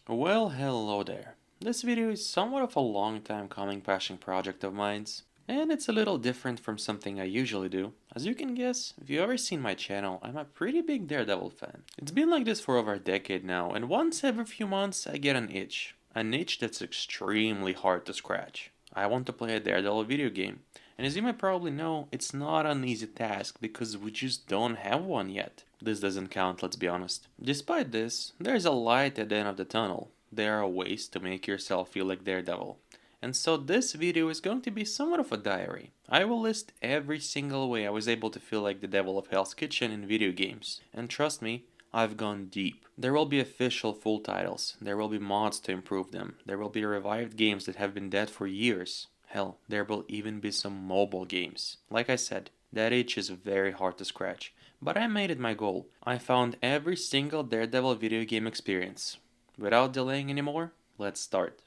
Well, hello there. This video is somewhat of a long time coming passion project of mine, and it's a little different from something I usually do. As you can guess, if you've ever seen my channel, I'm a pretty big Daredevil fan. It's been like this for over a decade now, and once every few months I get an itch. An itch that's extremely hard to scratch. I want to play a Daredevil video game, and as you might probably know, it's not an easy task because we just don't have one yet. This doesn't count, let's be honest. Despite this, there's a light at the end of the tunnel. There are ways to make yourself feel like Daredevil. And so this video is going to be somewhat of a diary. I will list every single way I was able to feel like the devil of Hell's Kitchen in video games. And trust me, I've gone deep. There will be official full titles, there will be mods to improve them, there will be revived games that have been dead for years. Hell, there will even be some mobile games. Like I said, that itch is very hard to scratch, but I made it my goal. I found every single Daredevil video game experience. Without delaying anymore, let's start.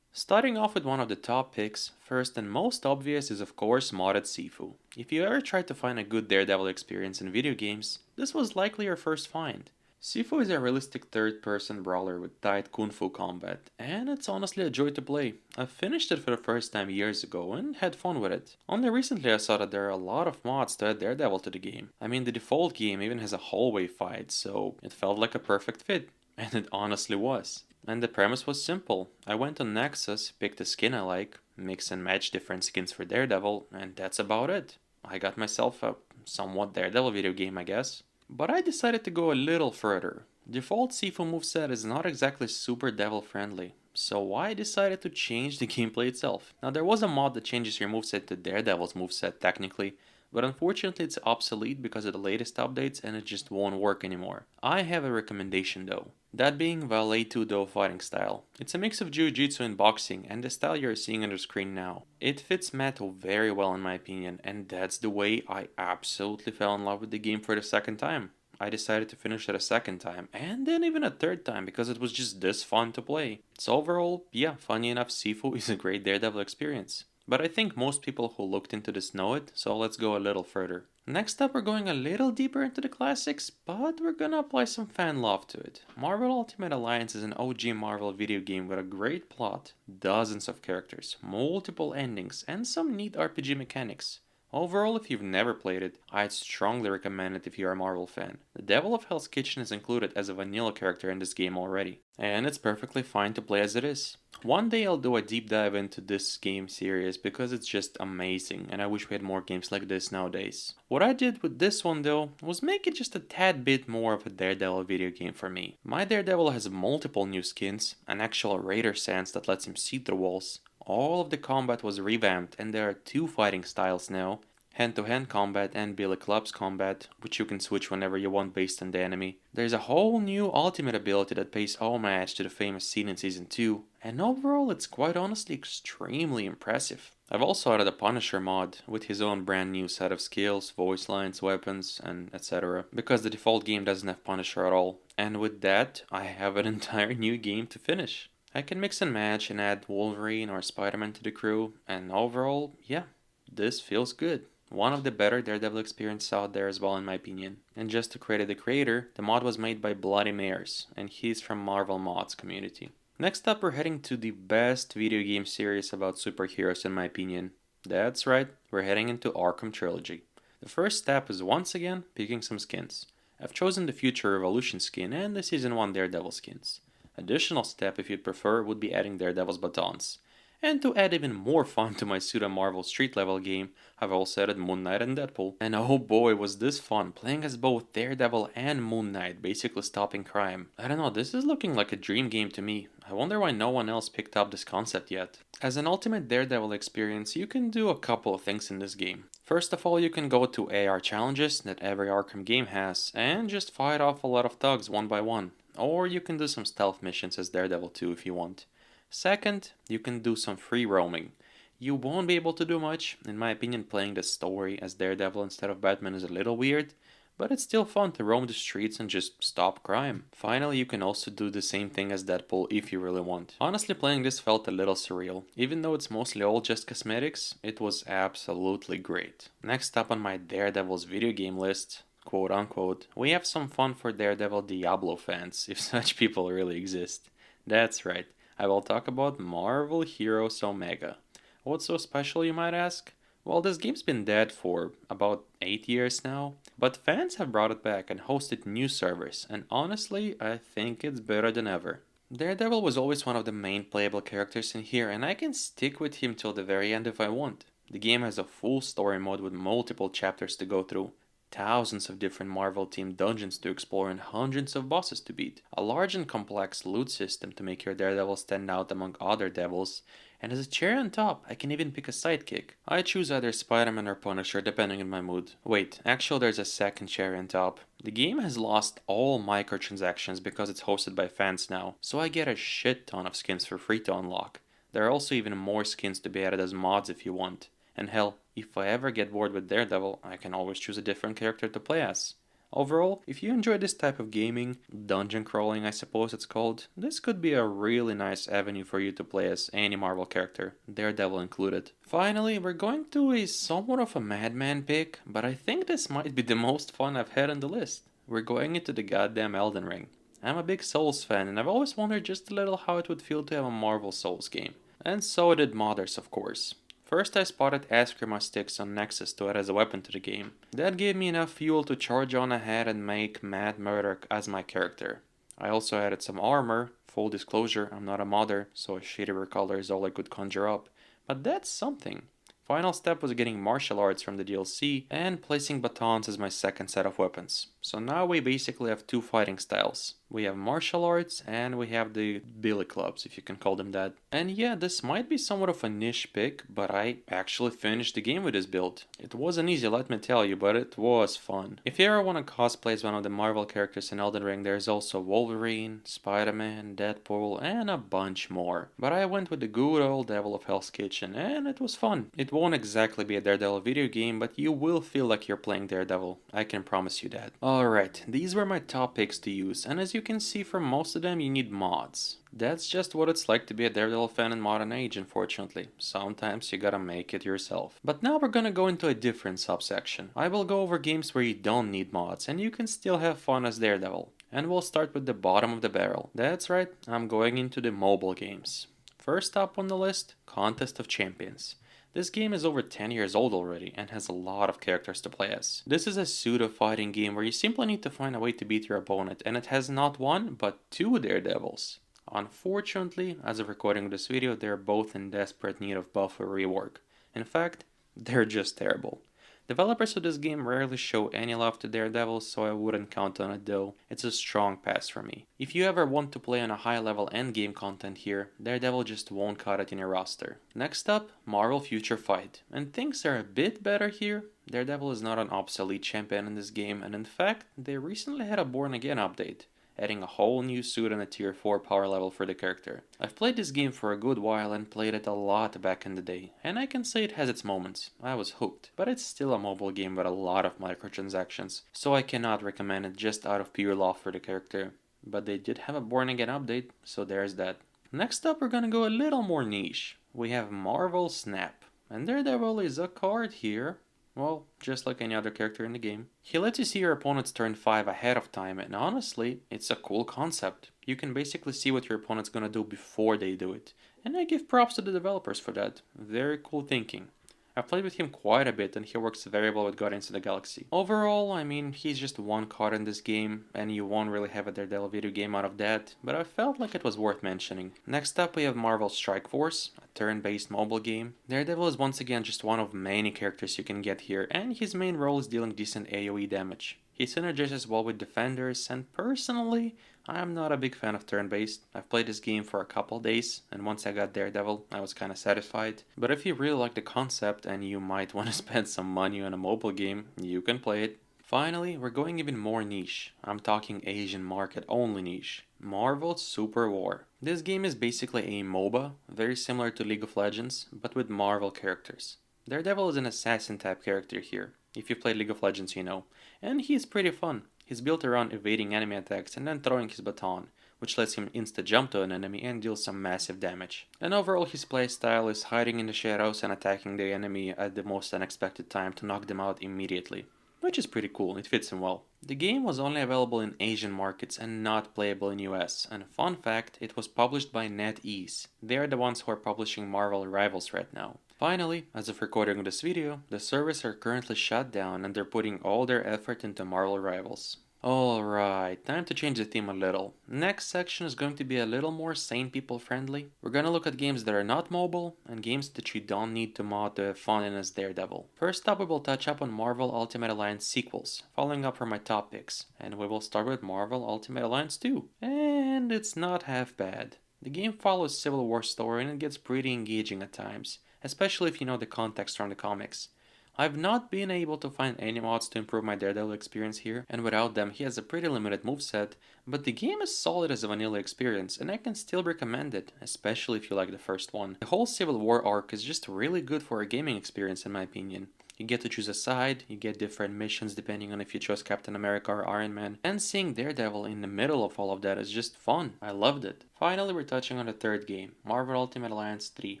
Starting off with one of the top picks, first and most obvious is of course modded Sifu. If you ever tried to find a good Daredevil experience in video games, this was likely your first find. Sifu is a realistic third-person brawler with tight kung fu combat, and it's honestly a joy to play. I finished it for the first time years ago and had fun with it. Only recently I saw that there are a lot of mods to add Daredevil to the game. I mean, the default game even has a hallway fight, so it felt like a perfect fit. And it honestly was. And the premise was simple. I went on Nexus, picked a skin I like, mix and match different skins for Daredevil, and that's about it. I got myself a somewhat Daredevil video game, I guess. But I decided to go a little further. Default Sifu moveset is not exactly super devil friendly, so I decided to change the gameplay itself. Now there was a mod that changes your moveset to Daredevil's moveset technically, but unfortunately it's obsolete because of the latest updates and it just won't work anymore. I have a recommendation though. That being Valet 2-Do fighting style. It's a mix of jiu-jitsu and boxing and the style you're seeing on the screen now. It fits metal very well in my opinion, and that's the way I absolutely fell in love with the game for the second time. I decided to finish it a second time, and then even a third time because it was just this fun to play. So overall, yeah, funny enough, Sifu is a great Daredevil experience. But I think most people who looked into this know it, so let's go a little further. Next up, we're going a little deeper into the classics, but we're gonna apply some fan love to it. Marvel Ultimate Alliance is an OG Marvel video game with a great plot, dozens of characters, multiple endings, and some neat RPG mechanics. Overall, if you've never played it, I'd strongly recommend it if you're a Marvel fan. The Devil of Hell's Kitchen is included as a vanilla character in this game already, and it's perfectly fine to play as it is. One day I'll do a deep dive into this game series because it's just amazing, and I wish we had more games like this nowadays. What I did with this one though was make it just a tad bit more of a Daredevil video game for me. My Daredevil has multiple new skins, an actual Raider sense that lets him see through walls. All of the combat was revamped and there are two fighting styles now, hand-to-hand combat and Billy Club's combat, which you can switch whenever you want based on the enemy. There's a whole new ultimate ability that pays homage to the famous scene in Season 2, and overall it's quite honestly extremely impressive. I've also added a Punisher mod with his own brand new set of skills, voice lines, weapons, and etc. because the default game doesn't have Punisher at all, and with that I have an entire new game to finish. I can mix and match and add Wolverine or Spider-Man to the crew, and overall, yeah, this feels good. One of the better Daredevil experiences out there as well in my opinion. And just to credit the creator, the mod was made by Bloody Mares, and he's from Marvel Mods community. Next up we're heading to the best video game series about superheroes in my opinion. That's right, we're heading into Arkham Trilogy. The first step is once again picking some skins. I've chosen the Future Revolution skin and the Season 1 Daredevil skins. Additional step, if you'd prefer, would be adding Daredevil's batons. And to add even more fun to my pseudo Marvel street level game, I've also added Moon Knight and Deadpool. And oh boy was this fun, playing as both Daredevil and Moon Knight, basically stopping crime. I don't know, this is looking like a dream game to me. I wonder why no one else picked up this concept yet. As an ultimate Daredevil experience, you can do a couple of things in this game. First of all, you can go to AR challenges that every Arkham game has, and just fight off a lot of thugs one by one. Or you can do some stealth missions as Daredevil too if you want. Second, you can do some free roaming. You won't be able to do much. In my opinion, playing the story as Daredevil instead of Batman is a little weird, but it's still fun to roam the streets and just stop crime. Finally, you can also do the same thing as Deadpool if you really want. Honestly, playing this felt a little surreal. Even though it's mostly all just cosmetics, it was absolutely great. Next up on my Daredevil's video game list, quote unquote, we have some fun for Daredevil Diablo fans, if such people really exist. That's right, I will talk about Marvel Heroes Omega. What's so special, you might ask? Well, this game's been dead for about 8 years now, but fans have brought it back and hosted new servers, and honestly, I think it's better than ever. Daredevil was always one of the main playable characters in here, and I can stick with him till the very end if I want. The game has a full story mode with multiple chapters to go through, thousands of different Marvel themed dungeons to explore, and hundreds of bosses to beat, a large and complex loot system to make your Daredevil stand out among other devils, and as a cherry on top, I can even pick a sidekick. I choose either Spider-Man or Punisher depending on my mood. Wait, actually there's a second cherry on top. The game has lost all microtransactions because it's hosted by fans now, so I get a shit ton of skins for free to unlock. There are also even more skins to be added as mods if you want. And hell, if I ever get bored with Daredevil, I can always choose a different character to play as. Overall, if you enjoy this type of gaming, dungeon crawling I suppose it's called, this could be a really nice avenue for you to play as any Marvel character, Daredevil included. Finally, we're going to a somewhat of a madman pick, but I think this might be the most fun I've had on the list. We're going into the goddamn Elden Ring. I'm a big Souls fan and I've always wondered just a little how it would feel to have a Marvel Souls game. And so did modders, of course. First I spotted Eskrima sticks on Nexus to add as a weapon to the game. That gave me enough fuel to charge on ahead and make Mad Murdock as my character. I also added some armor. Full disclosure, I'm not a modder, so a shittier color is all I could conjure up. But that's something. Final step was getting martial arts from the DLC and placing batons as my second set of weapons. So now we basically have two fighting styles. We have martial arts and we have the billy clubs, if you can call them that. And yeah, this might be somewhat of a niche pick, but I actually finished the game with this build. It wasn't easy, let me tell you, but it was fun. If you ever want to cosplay as one of the Marvel characters in Elden Ring, there's also Wolverine, Spider-Man, Deadpool, and a bunch more. But I went with the good old Devil of Hell's Kitchen, and it was fun. It won't exactly be a Daredevil video game, but you will feel like you're playing Daredevil. I can promise you that. Alright, these were my top picks to use, and as you can see for most of them you need mods. That's just what it's like to be a Daredevil fan in modern age, unfortunately. Sometimes you gotta make it yourself. But now we're gonna go into a different subsection. I will go over games where you don't need mods, and you can still have fun as Daredevil. And we'll start with the bottom of the barrel. That's right, I'm going into the mobile games. First up on the list, Contest of Champions. This game is over 10 years old already and has a lot of characters to play as. This is a pseudo-fighting game where you simply need to find a way to beat your opponent, and it has not one, but two Daredevils. Unfortunately, as of recording this video, they're both in desperate need of buff or rework. In fact, they're just terrible. Developers of this game rarely show any love to Daredevil, so I wouldn't count on it though. It's a strong pass for me. If you ever want to play on a high level endgame content here, Daredevil just won't cut it in your roster. Next up, Marvel Future Fight. And things are a bit better here. Daredevil is not an obsolete champion in this game, and in fact, they recently had a Born Again update, adding a whole new suit and a tier 4 power level for the character. I've played this game for a good while and played it a lot back in the day, and I can say it has its moments. I was hooked, but it's still a mobile game with a lot of microtransactions, so I cannot recommend it just out of pure love for the character. But they did have a Born Again update, so there's that. Next up we're gonna go a little more niche. We have Marvel Snap, and Daredevil is a card here. Well, just like any other character in the game. He lets you see your opponent's turn 5 ahead of time, and honestly, it's a cool concept. You can basically see what your opponent's gonna do before they do it. And I give props to the developers for that. Very cool thinking. I've played with him quite a bit and he works very well with Guardians of the Galaxy. Overall, I mean, he's just one card in this game and you won't really have a Daredevil video game out of that, but I felt like it was worth mentioning. Next up we have Marvel Strike Force, a turn-based mobile game. Daredevil is once again just one of many characters you can get here, and his main role is dealing decent AoE damage. He synergizes well with defenders, and personally, I'm not a big fan of turn-based. I've played this game for a couple days, and once I got Daredevil, I was kinda satisfied. But if you really like the concept and you might want to spend some money on a mobile game, you can play it. Finally, we're going even more niche. I'm talking Asian market only niche. Marvel Super War. This game is basically a MOBA, very similar to League of Legends, but with Marvel characters. Daredevil is an assassin type character here. If you played League of Legends, you know. And he's pretty fun. He's built around evading enemy attacks and then throwing his baton, which lets him insta-jump to an enemy and deal some massive damage. And overall his playstyle is hiding in the shadows and attacking the enemy at the most unexpected time to knock them out immediately. which is pretty cool, it fits him well. The game was only available in Asian markets and not playable in US, and fun fact, it was published by NetEase. They are the ones who are publishing Marvel Rivals right now. Finally, as of recording this video, the servers are currently shut down and they're putting all their effort into Marvel Rivals. Alright, time to change the theme a little. Next section is going to be a little more sane people friendly. We're gonna look at games that are not mobile and games that you don't need to mod to have fun in as Daredevil. First up, we will touch up on Marvel Ultimate Alliance sequels, following up from my top picks. And we will start with Marvel Ultimate Alliance 2. And it's not half bad. The game follows Civil War story and it gets pretty engaging at times, especially if you know the context from the comics. I've not been able to find any mods to improve my Daredevil experience here, and without them he has a pretty limited moveset, but the game is solid as a vanilla experience and I can still recommend it, especially if you like the first one. The whole Civil War arc is just really good for a gaming experience in my opinion. You get to choose a side, you get different missions depending on if you chose Captain America or Iron Man, and seeing Daredevil in the middle of all of that is just fun. I loved it. Finally, we're touching on the third game, Marvel Ultimate Alliance 3,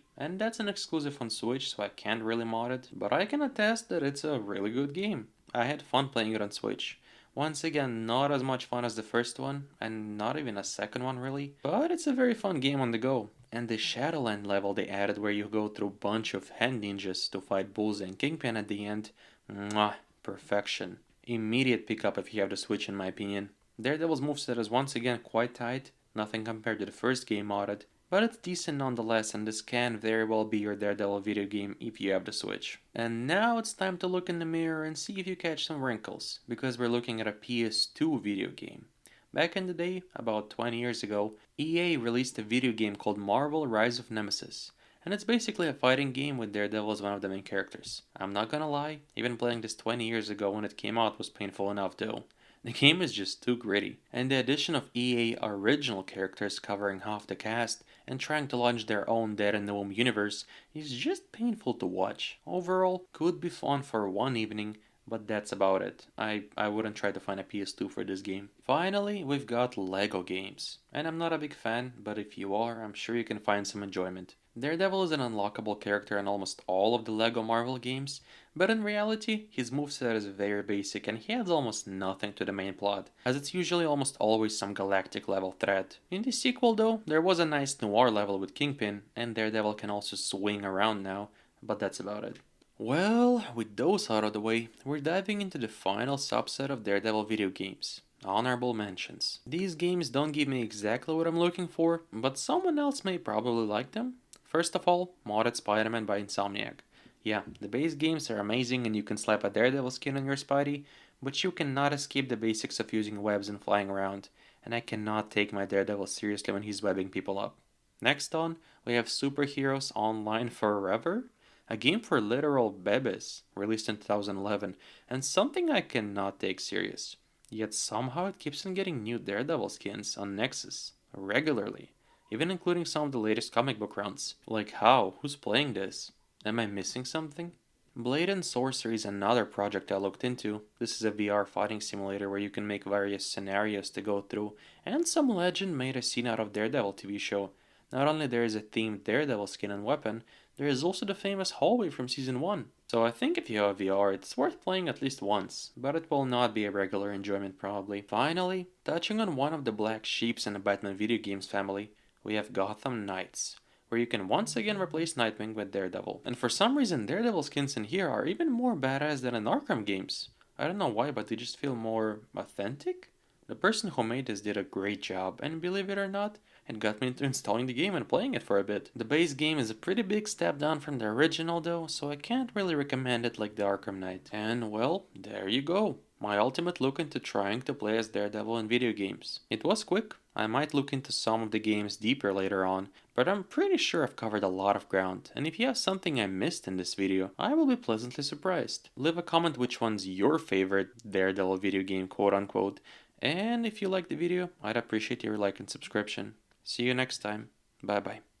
and that's an exclusive on Switch, so I can't really mod it, but I can attest that it's a really good game. I had fun playing it on Switch. Once again, not as much fun as the first one, and not even a second one really, but it's a very fun game on the go. And the Shadowland level they added where you go through a bunch of hand ninjas to fight Bullseye and Kingpin at the end, mwah, perfection. Immediate pickup if you have the Switch in my opinion. Daredevil's moveset is once again quite tight, nothing compared to the first game modded, but it's decent nonetheless and this can very well be your Daredevil video game if you have the Switch. And now it's time to look in the mirror and see if you catch some wrinkles, because we're looking at a PS2 video game. Back in the day, about 20 years ago, EA released a video game called Marvel Rise of Nemesis, and it's basically a fighting game with Daredevil as one of the main characters. I'm not gonna lie, even playing this 20 years ago when it came out was painful enough though. The game is just too gritty, and the addition of EA original characters covering half the cast and trying to launch their own Dead in the Womb universe is just painful to watch. Overall, could be fun for one evening, but that's about it. I wouldn't try to find a PS2 for this game. Finally, we've got Lego games. And I'm not a big fan, but if you are, I'm sure you can find some enjoyment. Daredevil is an unlockable character in almost all of the Lego Marvel games, but in reality, his moveset is very basic and he adds almost nothing to the main plot, as it's usually almost always some galactic level threat. In the sequel though, there was a nice noir level with Kingpin, and Daredevil can also swing around now, but that's about it. Well, with those out of the way, we're diving into the final subset of Daredevil video games. Honorable mentions. These games don't give me exactly what I'm looking for, but someone else may probably like them. First of all, modded Spider-Man by Insomniac. Yeah, the base games are amazing and you can slap a Daredevil skin on your Spidey, but you cannot escape the basics of using webs and flying around, and I cannot take my Daredevil seriously when he's webbing people up. Next on, we have Superheroes Online Forever, a game for literal bebes, released in 2011, and something I cannot take serious. Yet somehow it keeps on getting new Daredevil skins on Nexus, regularly, even including some of the latest comic book runs. Like how? Who's playing this? Am I missing something? Blade and Sorcery is another project I looked into. This is a VR fighting simulator where you can make various scenarios to go through, and some legend made a scene out of Daredevil TV show. Not only there is a themed Daredevil skin and weapon, there is also the famous hallway from season 1. So I think if you have VR, it's worth playing at least once, but it will not be a regular enjoyment probably. Finally, touching on one of the black sheeps in the Batman video games family, we have Gotham Knights, where you can once again replace Nightwing with Daredevil. And for some reason, Daredevil skins in here are even more badass than in Arkham games. I don't know why, but they just feel more authentic? The person who made this did a great job, and believe it or not, it got me into installing the game and playing it for a bit. The base game is a pretty big step down from the original though, so I can't really recommend it like the Arkham Knight. And well, there you go. My ultimate look into trying to play as Daredevil in video games. It was quick. I might look into some of the games deeper later on, but I'm pretty sure I've covered a lot of ground, and if you have something I missed in this video, I will be pleasantly surprised. Leave a comment which one's your favorite Daredevil video game, quote unquote, and if you liked the video, I'd appreciate your like and subscription. See you next time. Bye bye.